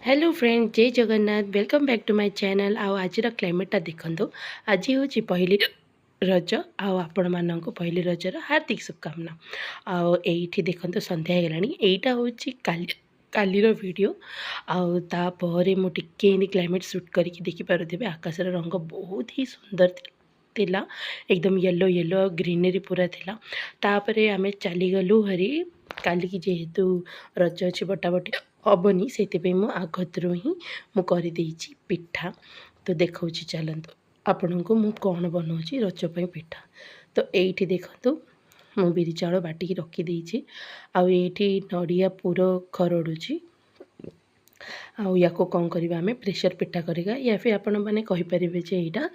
Hello friend जय Jagannath welcome back to my channel आओ आज क्लाइमेटा देखो आज हूँ पहली रज आपण मानक पहली रजर हार्दिक शुभकामना आओ ये देखो सन्ध्या होगा हूँ कालीर वीडियो आउे मुझे क्लाइमेट सुट करके देखिपे आकाशर रंग बहुत ही सुंदर थिला एकदम येलो येलो ग्रीनरी पूरा थिला तापरे आमे चलीगलु हरी काली की जेहेतु रज अच्छी बटाबटी हेनी से आगतरू ही मुझे पिठा तो देखा चलतु आपण को मु कौन बनाऊँगी रजपाई पिठा तो ये देखूँ मु बिरी चाउल बाटिकी रखीदे आईटी नड़िया पुर खरड़ुची या कौन करवा आम प्रेसर पिठा करवा या फिर आपण मैंने कहीपर यहाँ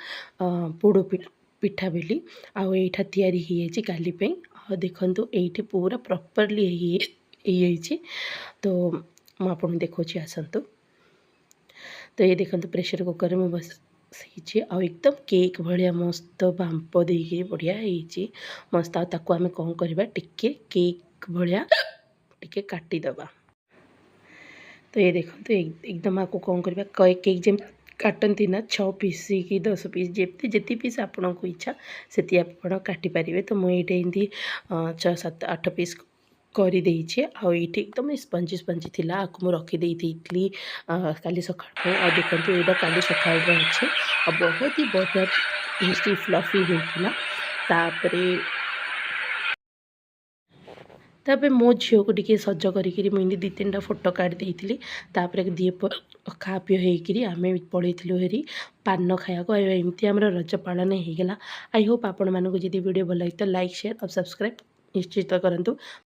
पोड़ पिठा बोली आईटा या कालीपाई देखूँ ये पूरा प्रॉपरली ये तो मुझे देखा आसतु तो ये देखो प्रेसर कुकर में बस एकदम केक भाया मस्त बांप देकी बढ़िया होती मस्त आम कौन करवा टिके केक भाया टिके काटिदबा तो ये देखो एकदम आपको कौन करवा केक जम काटती ना 6 पीस कि 10 पीस जिते पीस आपण को इच्छा से आप काटिपारे तो मुझे एमती 6 7 8 पीस कर आईटी एकदम स्पंजी स्पंजी थी आपको मुझे रखीदे काली सका देखो यहाँ काली सका अच्छे और बहुत ही बढ़िया टेस्टी फ्लफी होता तापर मो झील को टी सज करी मुझे 2-3टा फोटो काढ़ी दिए खा पी होकर आम पड़े हेरी पान खाया एमती आम रज पालन होगा। आई होप आपण मानक वीडियो भल लगे तो लाइक शेयर और सब्सक्राइब निश्चित करूँ।